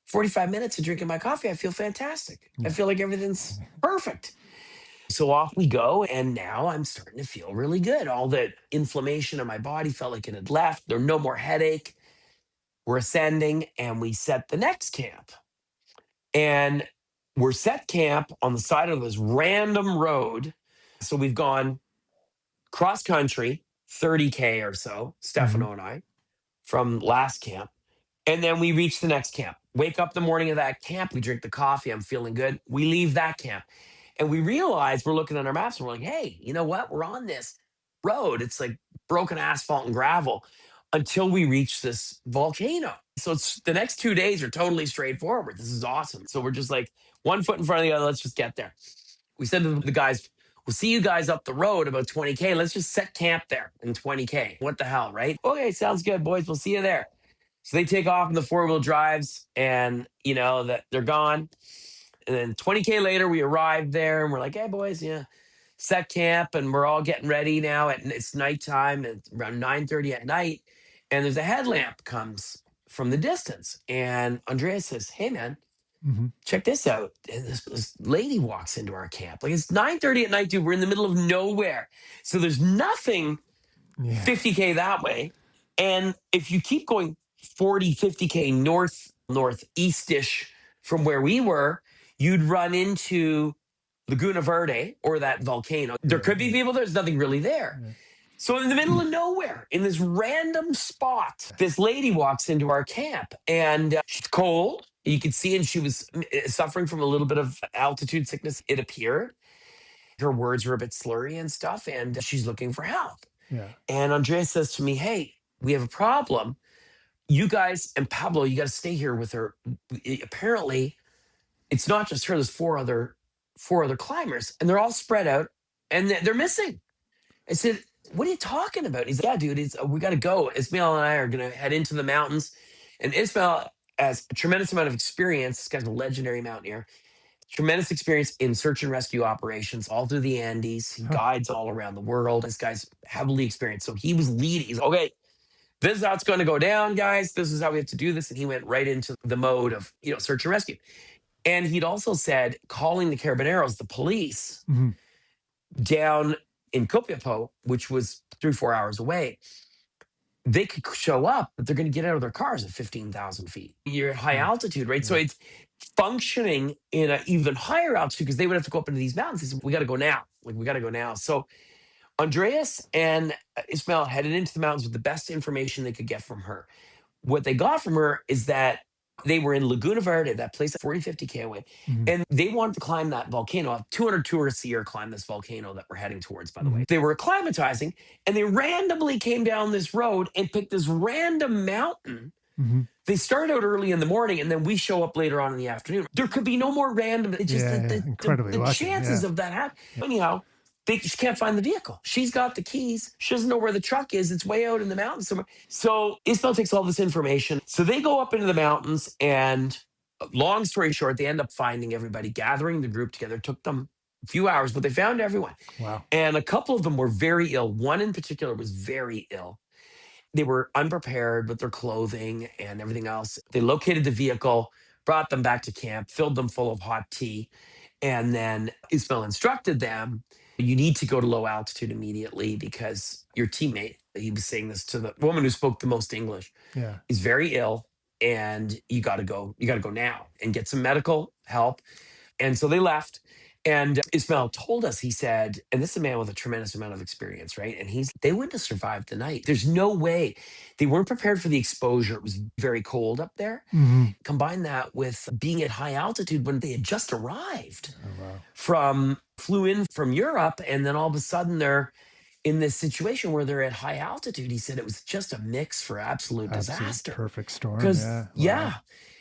Speaker 1: 45 minutes of drinking my coffee, I feel fantastic. I
Speaker 2: Yeah.
Speaker 1: feel like everything's perfect. So off we go. And now I'm starting to feel really good. All the inflammation in my body felt like it had left. There's no more headache. We're ascending and we set the next camp. And we're set camp on the side of this random road. So we've gone cross country, 30K or so, Stefano and I, from last camp. And then we reach the next camp. Wake up the morning of that camp. We drink the coffee. I'm feeling good. We leave that camp. And we realize we're looking at our maps and we're like, hey, you know what? We're on this road. It's like broken asphalt and gravel until we reach this volcano. So it's the next 2 days are totally straightforward. This is awesome. So we're just like one foot in front of the other. Let's just get there. We said to the guys, we'll see you guys up the road about 20K. Let's just set camp there in 20K. What the hell, right? Okay, sounds good, boys. We'll see you there. So they take off in the 4-wheel drives and, you know, that they're gone. And then 20K later, we arrived there and we're like, hey, boys, yeah, set camp. And we're all getting ready now. It's nighttime. It's around 9:30 at night. And there's a headlamp comes from the distance. And Andreas says, hey, man,
Speaker 2: Hmm.
Speaker 1: Check this out. And this lady walks into our camp. Like it's 9:30 at night, dude. We're in the middle of nowhere. So there's nothing
Speaker 2: Yeah.
Speaker 1: 50K that way. And if you keep going 40, 50K northeast-ish from where we were, you'd run into Laguna Verde or that volcano. There
Speaker 2: Yeah.
Speaker 1: could be people, there's nothing really there.
Speaker 2: Yeah.
Speaker 1: So in the middle of nowhere, in this random spot, this lady walks into our camp and she's cold. You could see, and she was suffering from a little bit of altitude sickness, it appeared. Her words were a bit slurry and stuff, and she's looking for help.
Speaker 2: Yeah.
Speaker 1: And Andrea says to me, hey, we have a problem. You guys and Pablo, you got to stay here with her. Apparently, it's not just her. There's four other climbers, and they're all spread out, and they're missing. I said, what are you talking about? He's like, yeah, dude, we got to go. Ismail and I are going to head into the mountains. And Ismail has a tremendous amount of experience. This guy's a legendary mountaineer. Tremendous experience in search and rescue operations all through the Andes. He
Speaker 2: Huh.
Speaker 1: guides all around the world. This guy's heavily experienced. So he was leading. He's okay, this is how it's going to go down, guys. This is how we have to do this. And he went right into the mode of, search and rescue. And he'd also said, calling the Carabineros, the police,
Speaker 2: Hmm.
Speaker 1: down in Copiapó, which was 3-4 hours away, they could show up, but they're going to get out of their cars at 15,000 feet. You're at high
Speaker 2: Yeah.
Speaker 1: altitude, right? So
Speaker 2: Yeah.
Speaker 1: it's functioning in an even higher altitude because they would have to go up into these mountains. They said, we got to go now. Like, we got to go now. So Andreas and Ismail headed into the mountains with the best information they could get from her. What they got from her is that they were in Laguna Verde, that place at 40, 50K away,
Speaker 2: Hmm.
Speaker 1: and they wanted to climb that volcano. 200 tourists a year climb this volcano that we're heading towards, by the
Speaker 2: Hmm.
Speaker 1: way. They were acclimatizing, and they randomly came down this road and picked this random mountain.
Speaker 2: Hmm.
Speaker 1: They start out early in the morning, and then we show up later on in the afternoon. There could be no more random. It's just
Speaker 2: Yeah. Yeah. Incredibly
Speaker 1: the
Speaker 2: lucky.
Speaker 1: chances
Speaker 2: Yeah.
Speaker 1: of that happening.
Speaker 2: Yeah.
Speaker 1: Anyhow, she can't find the vehicle. She's got the keys. She doesn't know where the truck is. It's way out in the mountains somewhere. So Ismail takes all this information. So they go up into the mountains, and long story short, they end up finding everybody, gathering the group together. It took them a few hours, but they found everyone.
Speaker 2: Wow.
Speaker 1: And a couple of them were very ill. One in particular was very ill. They were unprepared with their clothing and everything else. They located the vehicle, brought them back to camp, filled them full of hot tea. And then Ismail instructed them, you need to go to low altitude immediately because your teammate, he was saying this to the woman who spoke the most English,
Speaker 2: Yeah.
Speaker 1: is very ill, and you got to go now and get some medical help. And so they left. And Ismail told us, he said, and this is a man with a tremendous amount of experience, right? And they wouldn't have survived the night. There's no way. They weren't prepared for the exposure. It was very cold up there.
Speaker 2: Hmm.
Speaker 1: Combine that with being at high altitude when they had just arrived
Speaker 2: Oh, wow.
Speaker 1: flew in from Europe, and then all of a sudden they're in this situation where they're at high altitude. He said it was just a mix for absolute
Speaker 2: Absolute
Speaker 1: disaster.
Speaker 2: perfect storm.
Speaker 1: Because
Speaker 2: Yeah. Wow.
Speaker 1: yeah.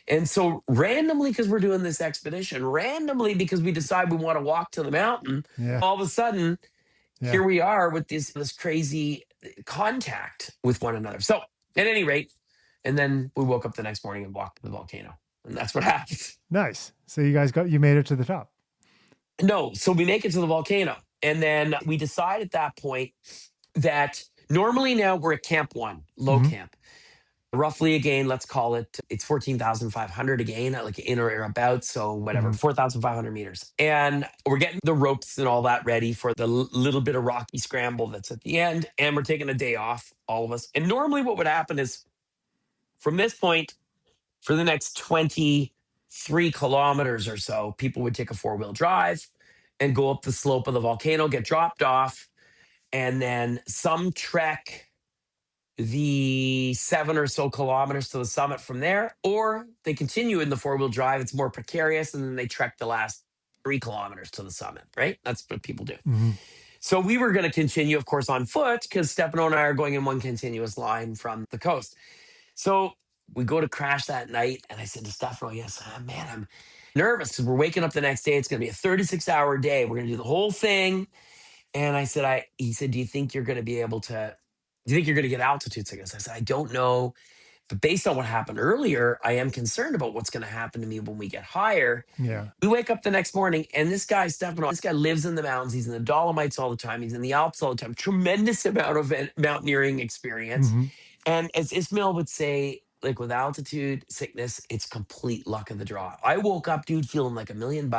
Speaker 1: And so randomly, because we're doing this expedition, randomly because we decide we want to walk to the mountain,
Speaker 2: Yeah.
Speaker 1: all of a sudden,
Speaker 2: Yeah.
Speaker 1: here we are with this crazy contact with one another. So at any rate, and then we woke up the next morning and walked to the volcano. And that's what happened.
Speaker 2: Nice. So you made it to the top.
Speaker 1: No, so we make it to the volcano. And then we decide at that point that normally now we're at Camp 1, low
Speaker 2: Mhm.
Speaker 1: camp. Roughly again, let's call it's 14,500 again, like in or about. So whatever,
Speaker 2: Mhm.
Speaker 1: 4,500 meters. And we're getting the ropes and all that ready for the little bit of rocky scramble that's at the end. And we're taking a day off, all of us. And normally what would happen is from this point, for the next 23 kilometers or so, people would take a 4-wheel drive and go up the slope of the volcano, get dropped off, and then some trek the 7 or so kilometers to the summit from there, or they continue in the 4-wheel drive. It's more precarious, and then they trek the last 3 kilometers to the summit, right? That's what people do.
Speaker 2: Mhm.
Speaker 1: So we were going to continue, of course, on foot because Stephano and I are going in one continuous line from the coast. So we go to crash that night, and I said to Stephano, yes, man, I'm nervous because we're waking up the next day. It's going to be a 36-hour day. We're going to do the whole thing. And I said, he said, do you think you're going to be able to, do you think you're going to get altitude sickness? I said, I don't know. But based on what happened earlier, I am concerned about what's going to happen to me when we get higher.
Speaker 2: Yeah.
Speaker 1: We wake up the next morning, and this guy, Stefano, this guy lives in the mountains. He's in the Dolomites all the time. He's in the Alps all the time. Tremendous amount of mountaineering experience.
Speaker 2: Mhm.
Speaker 1: And as Ismail would say, Like with altitude sickness, it's complete luck of the draw. I woke up, dude, feeling like $1 million.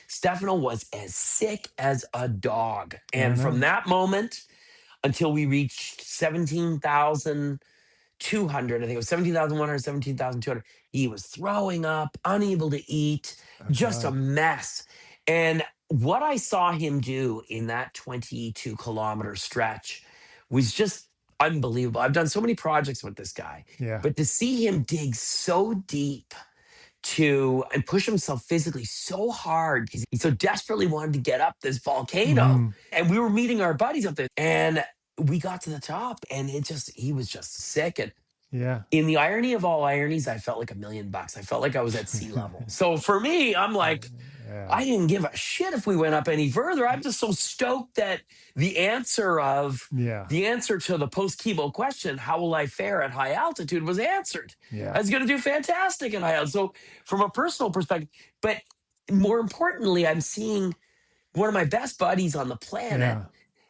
Speaker 1: Stefano was as sick as a dog.
Speaker 2: I
Speaker 1: And from
Speaker 2: know.
Speaker 1: that moment until we reached 17,200, I think it was 17,100, 17,200, he was throwing up, unable to eat,
Speaker 2: Oh
Speaker 1: just a
Speaker 2: God.
Speaker 1: mess. And what I saw him do in that 22-kilometer stretch was just unbelievable. I've done so many projects with this guy,
Speaker 2: Yeah.
Speaker 1: but to see him dig so deep to and push himself physically so hard because he so desperately wanted to get up this volcano.
Speaker 2: Hmm.
Speaker 1: And we were meeting our buddies up there, and we got to the top, and he was just sick. And
Speaker 2: Yeah.
Speaker 1: in the irony of all ironies, I felt like $1 million. I felt like I was at sea level. So for me, I'm like,
Speaker 2: Yeah.
Speaker 1: I didn't give a shit if we went up any further. I'm just so stoked that the answer of
Speaker 2: Yeah.
Speaker 1: the answer to the post chemo question, how will I fare at high altitude, was answered. I
Speaker 2: Yeah.
Speaker 1: was going to do fantastic at high altitude. So from a personal perspective, but more importantly, I'm seeing one of my best buddies on the planet
Speaker 2: Yeah.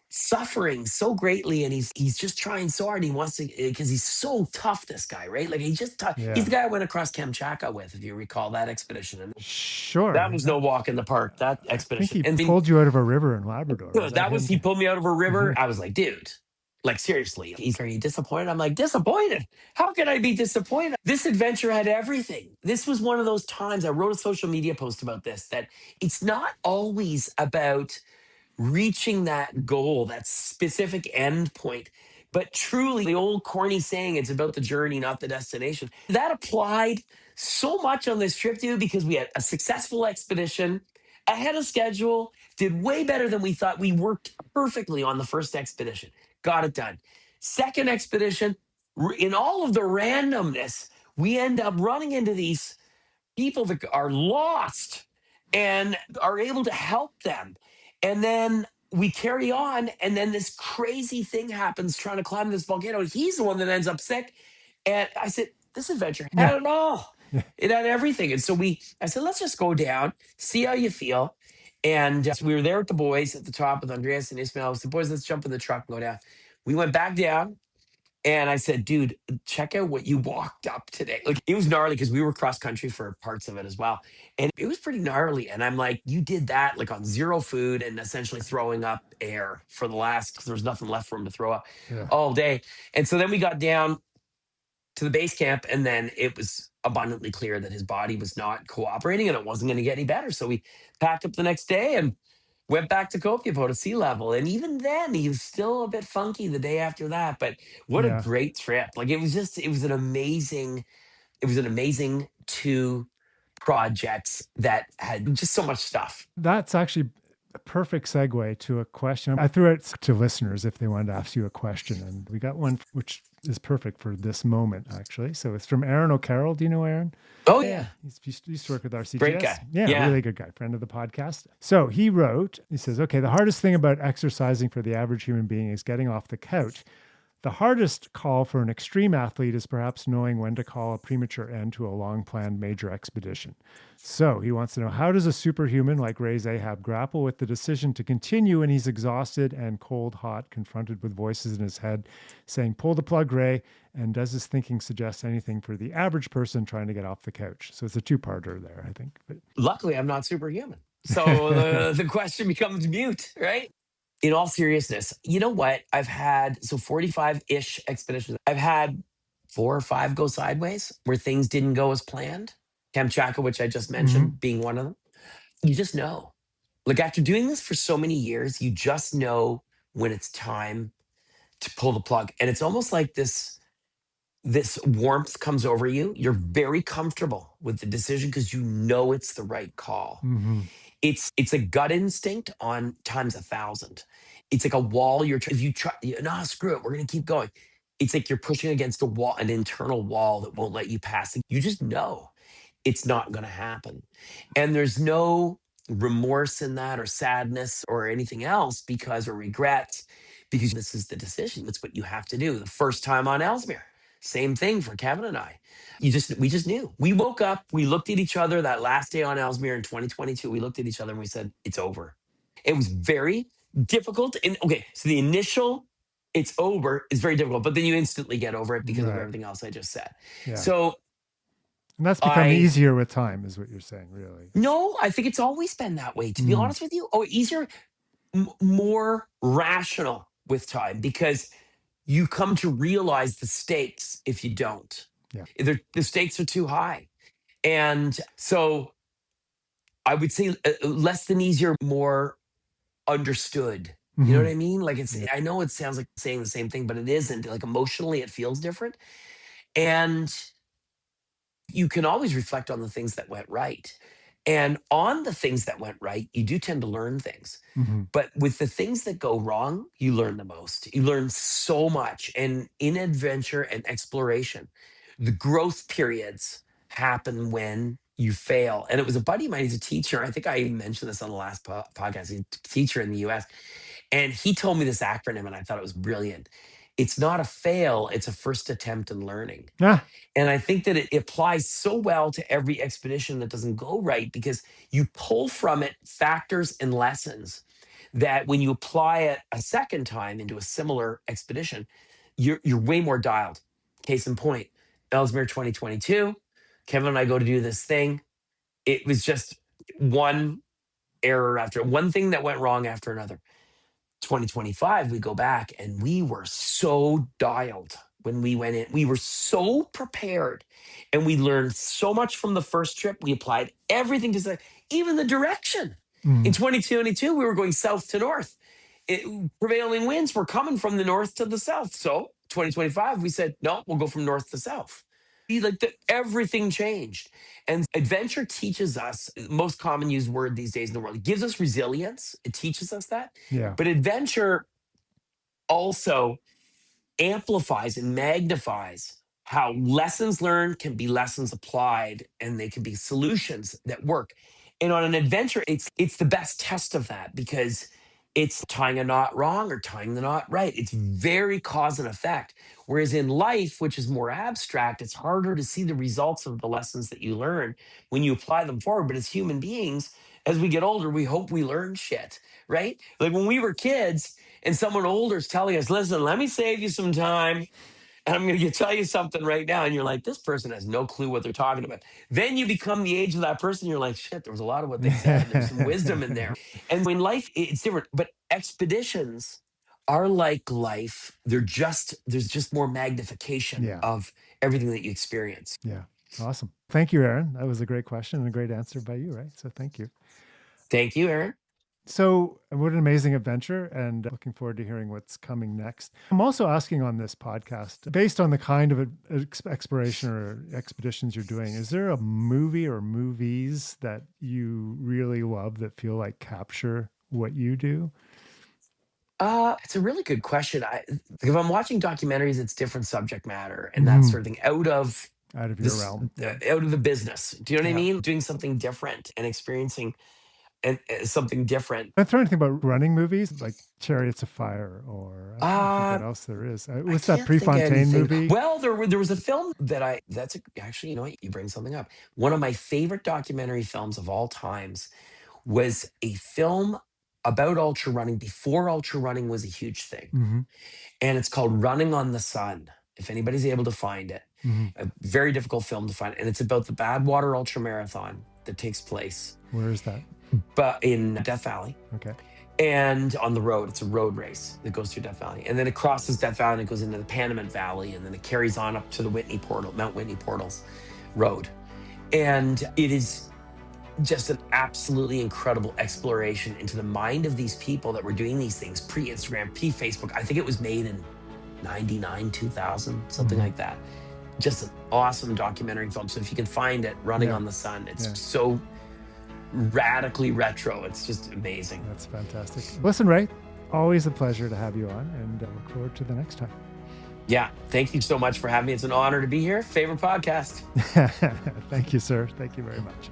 Speaker 1: suffering so greatly, and he's just trying so hard. He wants to because he's so tough. This guy, right? Like he's just tough. He's
Speaker 2: Yeah.
Speaker 1: the guy I went across Kamchatka with, if you recall that expedition, and that
Speaker 2: Sure.
Speaker 1: was no walk in the park. That
Speaker 2: I think
Speaker 1: expedition,
Speaker 2: he
Speaker 1: and then
Speaker 2: pulled you out of a river in Labrador. Was that
Speaker 1: that was
Speaker 2: him?
Speaker 1: he pulled me out of a river. I was like, dude. Like seriously, are you disappointed? I'm like, disappointed. How can I be disappointed? This adventure had everything. This was one of those times I wrote a social media post about this, that it's not always about reaching that goal, that specific end point. But truly, the old corny saying, it's about the journey, not the destination. That applied so much on this trip, dude, because we had a successful expedition ahead of schedule, did way better than we thought. We worked perfectly on the first expedition, got it done. Second expedition, in all of the randomness, we end up running into these people that are lost and are able to help them. And then we carry on, and then this crazy thing happens trying to climb this volcano. He's the one that ends up sick. And I said, this adventure had
Speaker 2: Yeah.
Speaker 1: it all.
Speaker 2: Yeah.
Speaker 1: It had everything. And so I said, let's just go down, see how you feel. And so we were there with the boys at the top with Andreas and Ismail. I said, boys, let's jump in the truck and go down. We went back down. And I said, dude, check out what you walked up today. Like it was gnarly because we were cross country for parts of it as well. And it was pretty gnarly. And I'm like, you did that like on zero food and essentially throwing up air for the last, because there was nothing left for him to throw up
Speaker 2: Yeah.
Speaker 1: all day. And so then we got down to the base camp, and then it was abundantly clear that his body was not cooperating and it wasn't going to get any better. So we packed up the next day and went back to Copiapo to sea level. And even then, he was still a bit funky the day after that. But what a
Speaker 2: Yeah.
Speaker 1: great trip. Like it was an amazing two projects that had just so much stuff.
Speaker 2: That's actually a perfect segue to a question. I threw it to listeners if they wanted to ask you a question, and we got one which is perfect for this moment, actually. So it's from Aaron O'Carroll. Do you know Aaron?
Speaker 1: Oh, yeah.
Speaker 2: He used to work with RCGS.
Speaker 1: Great guy.
Speaker 2: Yeah,
Speaker 1: Yeah.
Speaker 2: really good guy, friend of the podcast. So he says, okay, the hardest thing about exercising for the average human being is getting off the couch. The hardest call for an extreme athlete is perhaps knowing when to call a premature end to a long-planned major expedition. So he wants to know, how does a superhuman like Ray Zahab grapple with the decision to continue when he's exhausted and cold, hot, confronted with voices in his head saying, pull the plug, Ray? And does his thinking suggest anything for the average person trying to get off the couch? So it's a two-parter there, I think. But
Speaker 1: Luckily, I'm not superhuman. So the question becomes mute, right? In all seriousness, you know what? I've had 45-ish expeditions. I've had 4 or 5 go sideways where things didn't go as planned. Kamchatka, which I just mentioned, being one of them. You just know. Like after doing this for so many years, you just know when it's time to pull the plug. And it's almost like this warmth comes over you. You're very comfortable with the decision because you know it's the right call. It's a gut instinct on times 1,000. It's like a wall. If you try, no, screw it. We're gonna keep going. It's like you're pushing against a wall, an internal wall that won't let you pass. You just know it's not gonna happen, and there's no remorse in that, or sadness, or anything else, or regret, because this is the decision. It's what you have to do. The first time on Ellesmere, same thing for Kevin and I. We just knew. We woke up, we looked at each other that last day on Ellesmere in 2022. We looked at each other and we said, it's over. It was very difficult. And okay, so the initial it's over is very difficult, but then you instantly get over it because of
Speaker 2: Right.
Speaker 1: everything else I just said.
Speaker 2: Yeah.
Speaker 1: So
Speaker 2: And that's become
Speaker 1: I
Speaker 2: easier with time, is what you're saying, really.
Speaker 1: no, I think it's always been that way, to be
Speaker 2: Mm,
Speaker 1: honest with you. Or easier, more rational with time because you come to realize the stakes if you don't.
Speaker 2: yeah.
Speaker 1: The stakes are too high. And so I would say less than easier, more understood. You know
Speaker 2: Hmm.
Speaker 1: what I mean? Like
Speaker 2: Yeah.
Speaker 1: I know it sounds like saying the same thing, but it isn't. Like emotionally, it feels different. And you can always reflect on the things that went right. And on the things that went right, you do tend to learn things.
Speaker 2: Hmm.
Speaker 1: But with the things that go wrong, you learn the most. You learn so much. And in adventure and exploration, the growth periods happen when you fail. And it was a buddy of mine, he's a teacher. I think I even mentioned this on the last podcast. He's a teacher in the US. And he told me this acronym, and I thought it was brilliant. It's not a fail, it's a first attempt in learning.
Speaker 2: Ah.
Speaker 1: And I think that it applies so well to every expedition that doesn't go right because you pull from it factors and lessons that when you apply it a second time into a similar expedition, you're way more dialed. Case in point, Ellesmere 2022, Kevin and I go to do this thing. It was just one error after one thing that went wrong after another. 2025, we go back and we were so dialed when we went in. We were so prepared and we learned so much from the first trip. We applied everything to even the direction. In
Speaker 2: Mm.
Speaker 1: 2022, we were going south to north. Prevailing winds were coming from the north to the south. So 2025, we said, no, we'll go from north to south. Everything changed. And adventure teaches us, most common used word these days in the world, it gives us resilience. It teaches us that.
Speaker 2: Yeah.
Speaker 1: But adventure also amplifies and magnifies how lessons learned can be lessons applied and they can be solutions that work. And on an adventure, it's the best test of that because it's tying a knot wrong or tying the knot right. It's very cause and effect. Whereas in life, which is more abstract, it's harder to see the results of the lessons that you learn when you apply them forward. But as human beings, as we get older, we hope we learn shit, right? Like when we were kids, and someone older is telling us, listen, let me save you some time. And I'm going to tell you something right now. And you're like, this person has no clue what they're talking about. Then you become the age of that person. You're like, shit, there was a lot of what they said. And there's some wisdom in there. And in life, it's different. But expeditions are like life. There's just more magnification
Speaker 2: Yeah.
Speaker 1: of everything that you experience.
Speaker 2: Yeah. Awesome. Thank you, Aaron. That was a great question and a great answer by you, right? So thank you.
Speaker 1: Thank you, Aaron.
Speaker 2: So, what an amazing adventure, and looking forward to hearing what's coming next. I'm also asking on this podcast, based on the kind of exploration or expeditions you're doing, is there a movie or movies that you really love that feel like capture what you do?
Speaker 1: It's a really good question. If I'm watching documentaries, it's different subject matter and that
Speaker 2: Hmm.
Speaker 1: sort of thing out of
Speaker 2: Out of your
Speaker 1: this,
Speaker 2: realm. Yeah.
Speaker 1: out of the business. Do you know what I
Speaker 2: Yeah.
Speaker 1: mean? Doing something different and experiencing and something different.
Speaker 2: I'm trying to think about running movies like Chariots of Fire, or I'm trying to think what
Speaker 1: Uh,
Speaker 2: else there is.
Speaker 1: I
Speaker 2: What's that
Speaker 1: can't think of
Speaker 2: Prefontaine
Speaker 1: anything.
Speaker 2: movie?
Speaker 1: Well, there was a film that actually, you know what? You bring something up. One of my favorite documentary films of all times was a film about ultra running before ultra running was a huge thing.
Speaker 2: Hmm.
Speaker 1: And it's called Running on the Sun. If anybody's able to find it,
Speaker 2: Hmm.
Speaker 1: a very difficult film to find. And it's about the Badwater Ultra Marathon that takes place
Speaker 2: Where is that?
Speaker 1: but in Death Valley.
Speaker 2: Okay.
Speaker 1: And on the road, it's a road race that goes through Death Valley. And then it crosses Death Valley and it goes into the Panamint Valley. And then it carries on up to the Mount Whitney Portals Road. And it is just an absolutely incredible exploration into the mind of these people that were doing these things pre-Instagram, pre-Facebook. I think it was made in 99, 2000, something
Speaker 2: Hmm.
Speaker 1: like that. Just an awesome documentary film. So if you can find it, Running
Speaker 2: Yeah.
Speaker 1: on the Sun, it's
Speaker 2: Yeah.
Speaker 1: so radically retro. It's just amazing.
Speaker 2: That's fantastic. Listen, Ray, always a pleasure to have you on, and I look forward to the next time.
Speaker 1: Yeah. Thank you so much for having me. It's an honor to be here. Favorite podcast.
Speaker 2: Thank you, sir. Thank you very much.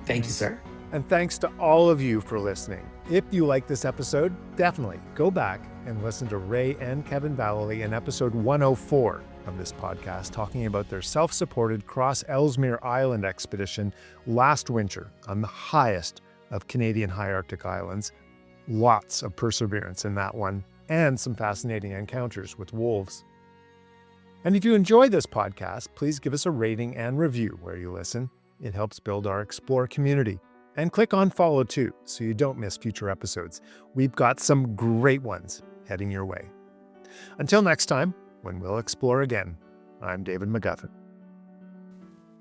Speaker 1: Thank you, sir.
Speaker 2: And thanks to all of you for listening. If you like this episode, definitely go back and listen to Ray and Kevin Vallely in episode 104 of this podcast, talking about their self-supported cross Ellesmere Island expedition last winter on the highest of Canadian high Arctic islands. Lots of perseverance in that one. and some fascinating encounters with wolves. And if you enjoy this podcast, please give us a rating and review where you listen. It helps build our Explore community. And click on follow too, so you don't miss future episodes. We've got some great ones heading your way. Until next time, when we'll explore again, I'm David McGuffin.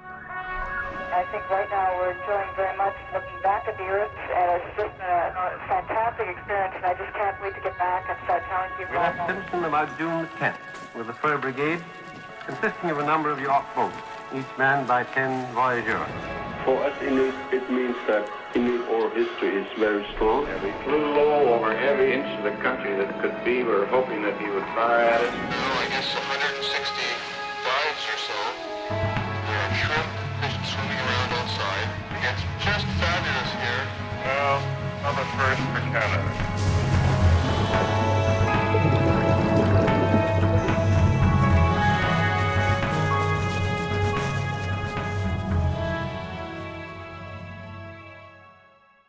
Speaker 3: I think right now we're enjoying very much looking back at the Earth, and it's just a fantastic experience, and I just can't wait to get back and start telling people.
Speaker 4: We left Simpson about June the 10th with the fur brigade, consisting of a number of yacht boats, each manned by 10 voyageurs.
Speaker 5: For us Inuit, it means that Inuit oral history is very strong.
Speaker 6: And we flew low over every inch of the country that could be. We were hoping that he would fire at us.
Speaker 7: I guess 160